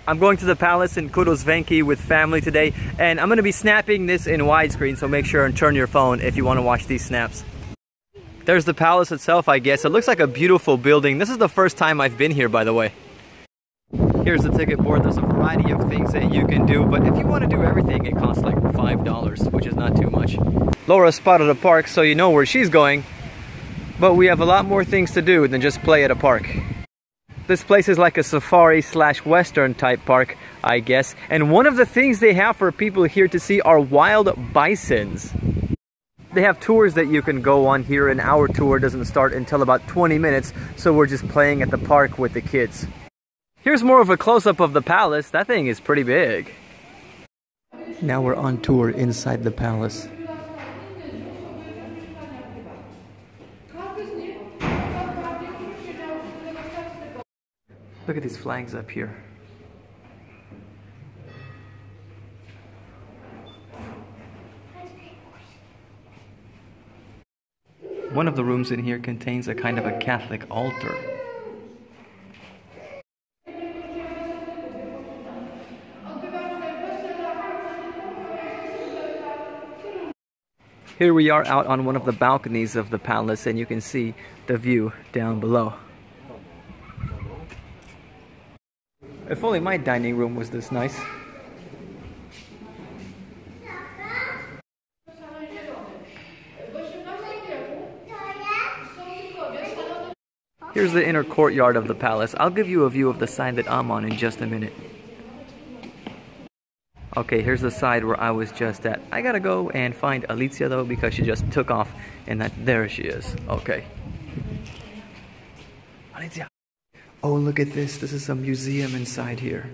I'm going to the palace in Kurosvenki with family today, and I'm going to be snapping this in widescreen, so make sure and turn your phone if you want to watch these snaps. There's the palace itself, I guess. It looks like a beautiful building. This is the first time I've been here, by the way. Here's the ticket board. There's a variety of things that you can do, but if you want to do everything, it costs like $5, which is not too much. Laura spotted a park, so you know where she's going, but we have a lot more things to do than just play at a park. This place is like a safari / western type park, I guess. And one of the things they have for people here to see are wild bisons. They have tours that you can go on here, and our tour doesn't start until about 20 minutes, so we're just playing at the park with the kids. Here's more of a close-up of the palace. That thing is pretty big. Now we're on tour inside the palace. Look at these flags up here. One of the rooms in here contains a kind of a Catholic altar. Here we are out on one of the balconies of the palace, and you can see the view down below. If only my dining room was this nice. Here's the inner courtyard of the palace. I'll give you a view of the side that I'm on in just a minute. Okay, here's the side where I was just at. I gotta go and find Alicia though, because she just took off, and there she is. Okay. Alicia! Oh, look at this. This is a museum inside here.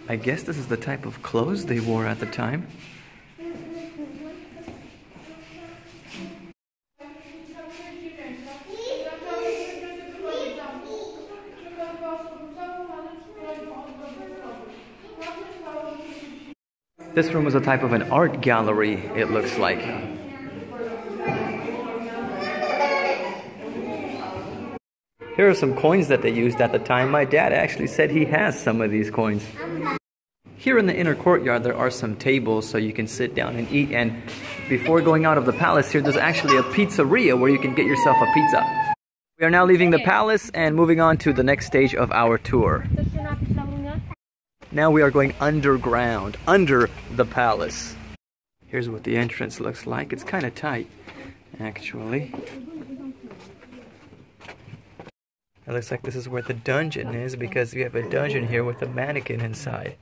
I guess this is the type of clothes they wore at the time. This room is a type of an art gallery, it looks like. Here are some coins that they used at the time. My dad actually said he has some of these coins. Here in the inner courtyard there are some tables so you can sit down and eat, and before going out of the palace here there's actually a pizzeria where you can get yourself a pizza. We are now leaving the palace and moving on to the next stage of our tour. Now we are going underground, under the palace. Here's what the entrance looks like. It's kind of tight, actually. It looks like this is where the dungeon is, because we have a dungeon here with a mannequin inside.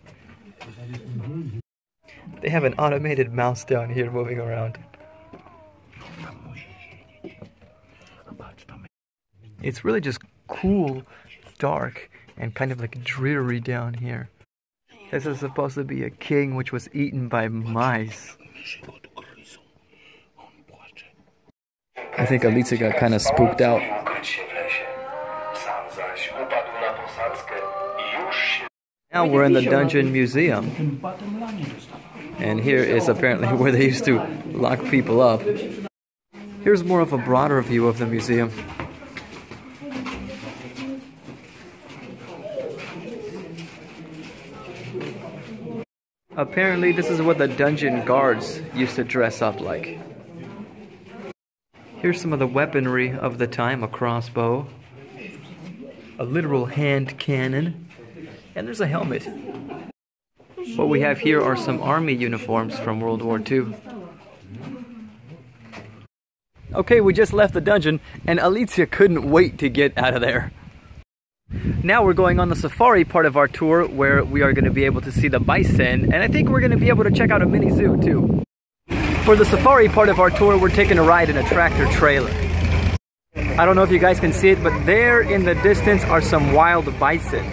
They have an automated mouse down here moving around. It's really just cool, dark, and kind of like dreary down here. This is supposed to be a king which was eaten by mice. I think Alicia got kind of spooked out. Now we're in the Dungeon Museum. And here is apparently where they used to lock people up. Here's more of a broader view of the museum. Apparently this is what the dungeon guards used to dress up like. Here's some of the weaponry of the time, a crossbow, a literal hand cannon, and there's a helmet. What we have here are some army uniforms from World War II. Okay, we just left the dungeon, and Alicia couldn't wait to get out of there. Now we're going on the safari part of our tour, where we are going to be able to see the bison, and I think we're going to be able to check out a mini zoo too. For the safari part of our tour, we're taking a ride in a tractor trailer. I don't know if you guys can see it, but there in the distance are some wild bisons.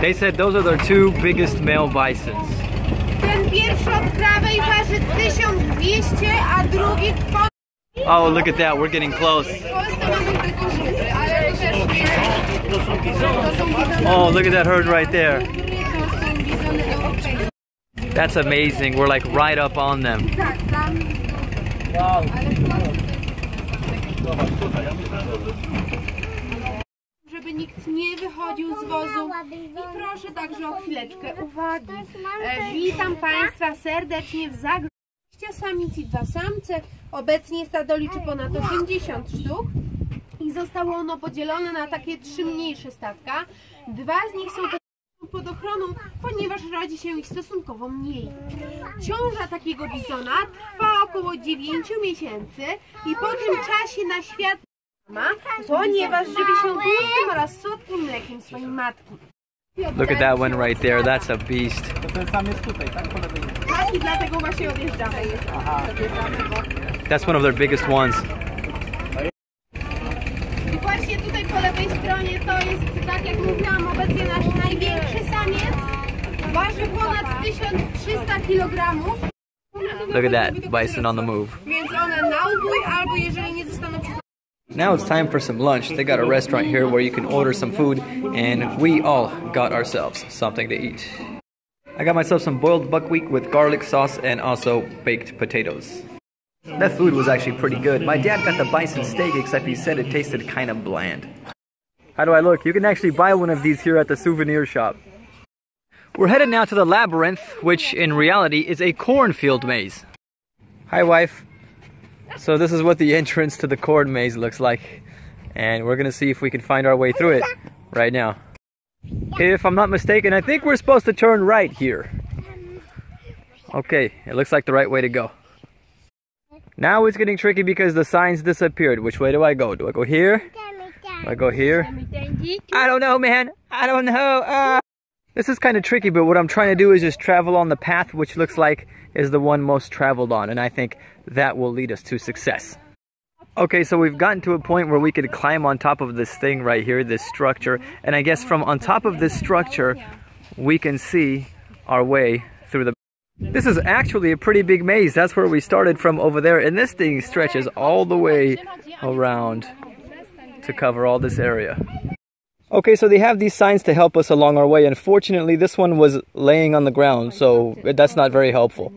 They said those are their two biggest male bisons. Oh, look at that, we're getting close. Oh, look at that herd right there. That's amazing, we're like right up on them. Żeby nikt nie wychodził z wozu i proszę także o chwileczkę uwagi. Witam Państwa serdecznie w zagrodzie. 20 samic i 2 samce. Obecnie stado liczy ponad 80 sztuk i zostało ono podzielone na takie 3 mniejsze stadka. 2 z nich są pod ochroną, ponieważ rodzi się ich stosunkowo mniej. Ciąża takiego bizona trwa około 9 miesięcy i po tym czasie na świat ma, ponieważ żywi się tłustym oraz słodkim mlekiem swojej matki. Look at that one right there. That's a beast. To ten sam jest tutaj, tak? Po lewej. Tak, i dlatego właśnie odjeżdżamy. That's one of their biggest ones. I właśnie tutaj po lewej stronie to jest, tak jak mówiłam, obecnie nasz największy samiec. Waży ponad 1300 kg. Look at that bison on the move. Więc one na ubój, albo jeżeli nie zostaną Now it's time for some lunch. They got a restaurant here where you can order some food, and we all got ourselves something to eat. I got myself some boiled buckwheat with garlic sauce and also baked potatoes. That food was actually pretty good. My dad got the bison steak, except he said it tasted kind of bland. How do I look? You can actually buy one of these here at the souvenir shop. We're headed now to the labyrinth, which in reality is a cornfield maze. Hi, wife. So this is what the entrance to the corn maze looks like, and we're gonna see if we can find our way through it right now. If I'm not mistaken, I think we're supposed to turn right here. Okay, it looks like the right way to go. Now it's getting tricky because the signs disappeared. Which way do I go? Do I go here? Do I go here? I don't know, man. I don't know. This is kind of tricky, but what I'm trying to do is just travel on the path which looks like is the one most traveled on, and I think that will lead us to success. Okay, so we've gotten to a point where we could climb on top of this thing right here, this structure, and I guess from on top of this structure we can see our way through the... This is actually a pretty big maze. That's where we started from over there, and this thing stretches all the way around to cover all this area. Okay, so they have these signs to help us along our way. Unfortunately, this one was laying on the ground, so that's not very helpful.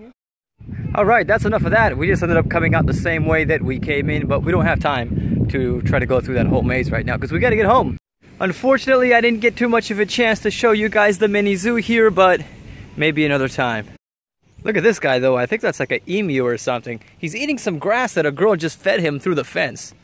Alright, that's enough of that. We just ended up coming out the same way that we came in, but we don't have time to try to go through that whole maze right now because we gotta get home. Unfortunately, I didn't get too much of a chance to show you guys the mini zoo here, but maybe another time. Look at this guy though. I think that's like an emu or something. He's eating some grass that a girl just fed him through the fence.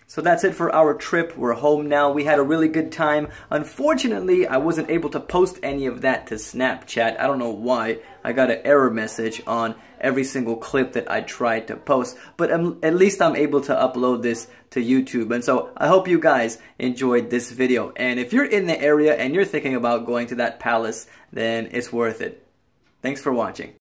So that's it for our trip. We're home now. We had a really good time. Unfortunately, I wasn't able to post any of that to Snapchat. I don't know why. I got an error message on every single clip that I tried to post. But at least I'm able to upload this to YouTube. And so I hope you guys enjoyed this video. And if you're in the area and you're thinking about going to that palace, then it's worth it. Thanks for watching.